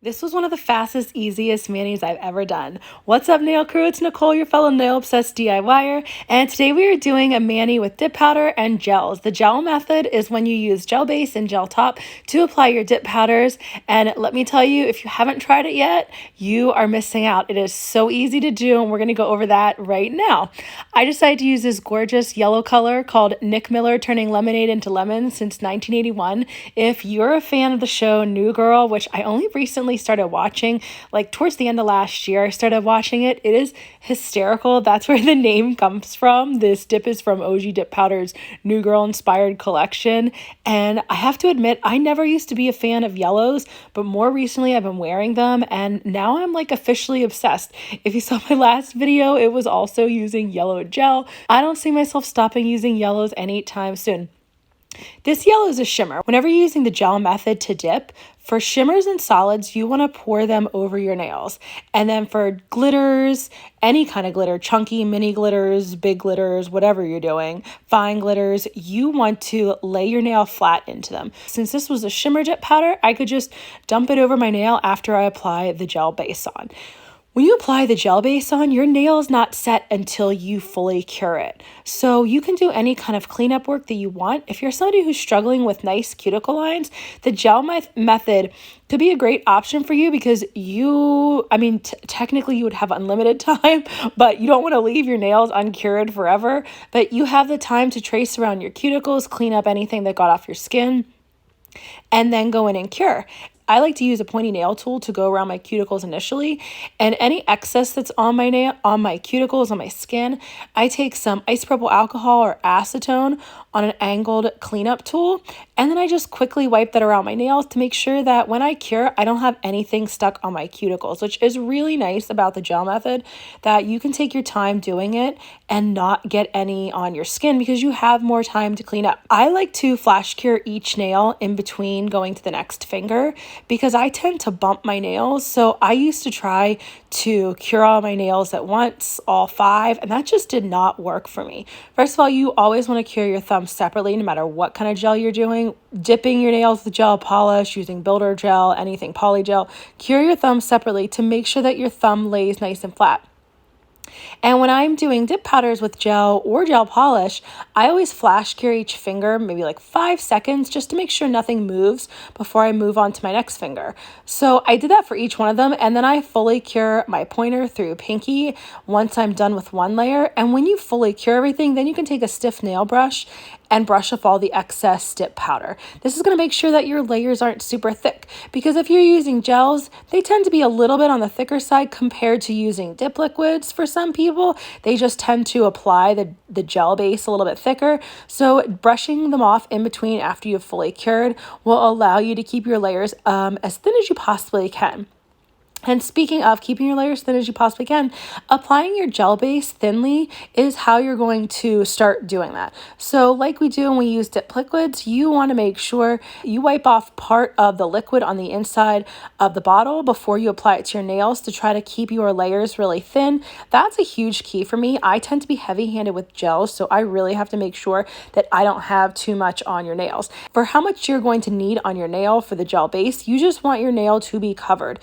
This was one of the fastest, easiest manis I've ever done. What's up, nail crew? It's Nicole, your fellow nail obsessed DIYer, and today we are doing a mani with dip powder and gels. The gel method is when you use gel base and gel top to apply your dip powders, and let me tell you, if you haven't tried it yet, you are missing out. It is so easy to do, and we're going to go over that right now. I decided to use this gorgeous yellow color called Nick Miller Turning Lemonade into Lemon since 1981. If you're a fan of the show New Girl, which I only recently started watching, like towards the end of last year I started watching it. It is hysterical. That's where the name comes from. This dip is from OG Dip Powder's New Girl inspired collection, and I have to admit I never used to be a fan of yellows, but more recently I've been wearing them and now I'm like officially obsessed. If you saw my last video, it was also using yellow gel. I don't see myself stopping using yellows anytime soon. This yellow is a shimmer. Whenever you're using the gel method to dip, for shimmers and solids, you want to pour them over your nails. And then for glitters, any kind of glitter, chunky, mini glitters, big glitters, whatever you're doing, fine glitters, you want to lay your nail flat into them. Since this was a shimmer dip powder, I could just dump it over my nail after I apply the gel base on. When you apply the gel base on, your nail is not set until you fully cure it. So you can do any kind of cleanup work that you want. If you're somebody who's struggling with nice cuticle lines, the gel method could be a great option for you because technically you would have unlimited time, but you don't want to leave your nails uncured forever. But you have the time to trace around your cuticles, clean up anything that got off your skin, and then go in and cure. I like to use a pointy nail tool to go around my cuticles initially, and any excess that's on my nail, on my cuticles, on my skin, I take some isopropyl alcohol or acetone on an angled cleanup tool, and then I just quickly wipe that around my nails to make sure that when I cure, I don't have anything stuck on my cuticles, which is really nice about the gel method, that you can take your time doing it and not get any on your skin because you have more time to clean up. I like to flash cure each nail in between going to the next finger because I tend to bump my nails. So I used to try to cure all my nails at once, all 5, and that just did not work for me. First of all, you always want to cure your thumb separately no matter what kind of gel you're doing. Dipping your nails with gel polish, using builder gel, anything poly gel, cure your thumb separately to make sure that your thumb lays nice and flat. And when I'm doing dip powders with gel or gel polish, I always flash cure each finger, maybe like 5 seconds, just to make sure nothing moves before I move on to my next finger. So I did that for each one of them, and then I fully cure my pointer through pinky once I'm done with one layer. And when you fully cure everything, then you can take a stiff nail brush and brush off all the excess dip powder. This is going to make sure that your layers aren't super thick, because if you're using gels, they tend to be a little bit on the thicker side compared to using dip liquids. For some people, they just tend to apply the gel base a little bit thicker. So brushing them off in between after you've fully cured will allow you to keep your layers as thin as you possibly can. And speaking of keeping your layers thin as you possibly can, applying your gel base thinly is how you're going to start doing that. So like we do when we use dip liquids, you want to make sure you wipe off part of the liquid on the inside of the bottle before you apply it to your nails to try to keep your layers really thin. That's a huge key for me. I tend to be heavy-handed with gels, so I really have to make sure that I don't have too much on your nails. For how much you're going to need on your nail for the gel base, you just want your nail to be covered.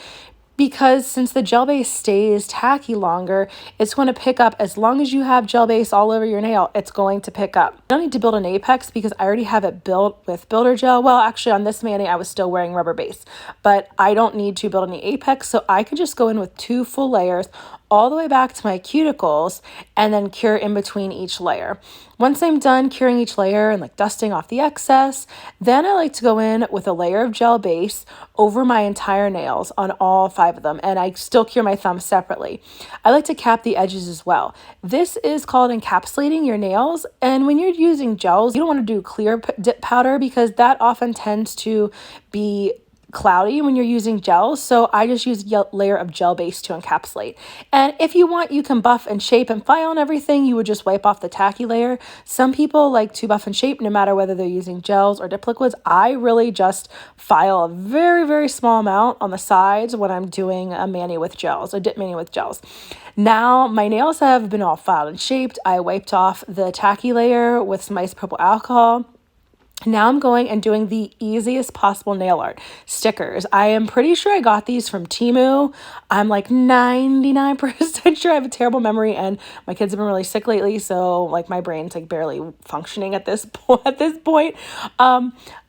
Because since the gel base stays tacky longer, it's going to pick up. As long as you have gel base all over your nail, it's going to pick up. I don't need to build an apex because I already have it built with builder gel. Well, actually on this mani, I was still wearing rubber base, but I don't need to build any apex. So I could just go in with 2 full layers all the way back to my cuticles and then cure in between each layer. Once I'm done curing each layer and like dusting off the excess, then I like to go in with a layer of gel base over my entire nails on all 5 of them, and I still cure my thumb separately. I like to cap the edges as well. This is called encapsulating your nails, and when you're using gels, you don't want to do clear dip powder because that often tends to be cloudy when you're using gels, so I just use a layer of gel base to encapsulate. And if you want, you can buff and shape and file and everything. You would just wipe off the tacky layer. Some people like to buff and shape no matter whether they're using gels or dip liquids. I really just file a very, very small amount on the sides when I'm doing a mani with gels, a dip mani with gels. Now my nails have been all filed and shaped. I wiped off the tacky layer with some isopropyl alcohol. Now I'm going and doing the easiest possible nail art, stickers. I am pretty sure I got these from Temu. I'm like 99% sure. I have a terrible memory and my kids have been really sick lately. So like my brain's like barely functioning at this point.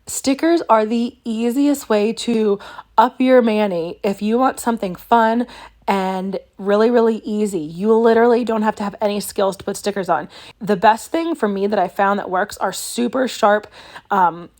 Stickers are the easiest way to up your mani if you want something fun and really, really easy. You literally don't have to have any skills to put stickers on. The best thing for me that I found that works are super sharp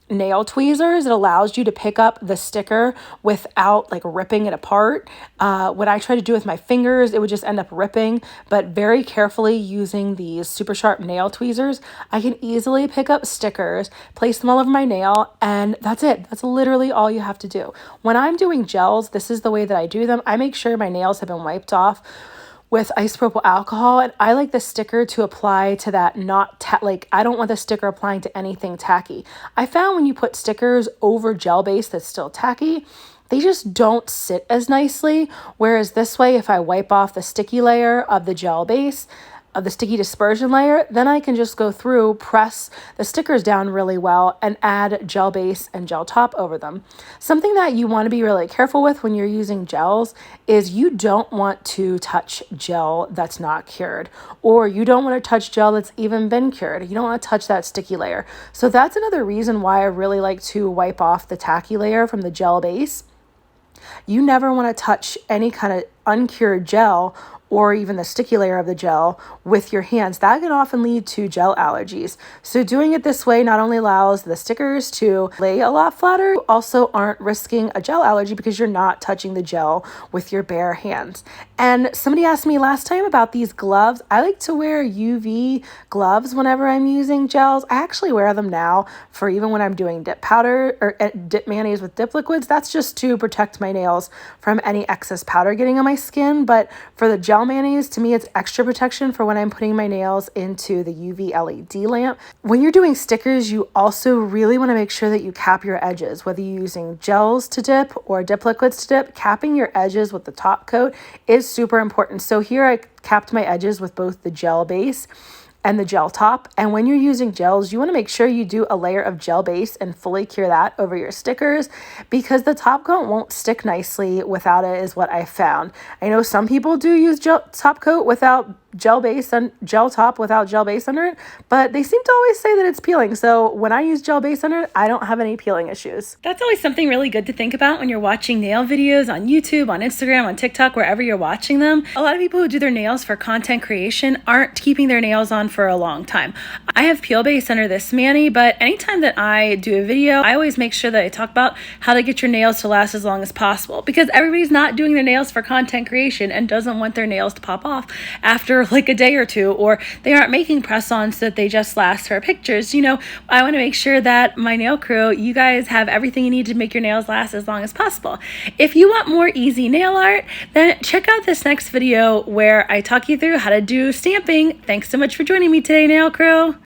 nail tweezers. It allows you to pick up the sticker without like ripping it apart. When I try to do with my fingers, it would just end up ripping, but very carefully using these super sharp nail tweezers, I can easily pick up stickers, place them all over my nail, and that's it. That's literally all you have to do. When I'm doing gels, this is the way that I do them. I make sure my nails have been wiped off with isopropyl alcohol, and I like the sticker to apply to that, like I don't want the sticker applying to anything tacky. I found when you put stickers over gel base that's still tacky, they just don't sit as nicely, whereas this way, if I wipe off the sticky layer of the gel base, of the sticky dispersion layer, then I can just go through, press the stickers down really well, and add gel base and gel top over them. Something that you want to be really careful with when you're using gels is you don't want to touch gel that's not cured, or you don't want to touch gel that's even been cured. You don't want to touch that sticky layer. So that's another reason why I really like to wipe off the tacky layer from the gel base. You never want to touch any kind of uncured gel or even the sticky layer of the gel with your hands. That can often lead to gel allergies. So doing it this way not only allows the stickers to lay a lot flatter, you also aren't risking a gel allergy because you're not touching the gel with your bare hands. And somebody asked me last time about these gloves. I like to wear UV gloves whenever I'm using gels. I actually wear them now for even when I'm doing dip powder or dip mayonnaise with dip liquids. That's just to protect my nails from any excess powder getting on my skin. But for the gel mayonnaise, to me, it's extra protection for when I'm putting my nails into the UV LED lamp. When you're doing stickers, you also really want to make sure that you cap your edges, whether you're using gels to dip or dip liquids to dip. Capping your edges with the top coat is super important. So here I capped my edges with both the gel base and the gel top. And when you're using gels, you want to make sure you do a layer of gel base and fully cure that over your stickers, because the top coat won't stick nicely without it, is what I found. I know some people do use top coat without gel base and gel top without gel base under it, but they seem to always say that it's peeling. So when I use gel base under it, I don't have any peeling issues. That's always something really good to think about when you're watching nail videos on YouTube, on Instagram, on TikTok, wherever you're watching them. A lot of people who do their nails for content creation aren't keeping their nails on for a long time. I have peel base under this mani, but anytime that I do a video, I always make sure that I talk about how to get your nails to last as long as possible, because everybody's not doing their nails for content creation and doesn't want their nails to pop off after like a day or two, or they aren't making press-ons so that they just last for pictures. You know, I want to make sure that my nail crew, you guys have everything you need to make your nails last as long as possible. If you want more easy nail art, then check out this next video where I talk you through how to do stamping. Thanks so much for joining me today, nail crew.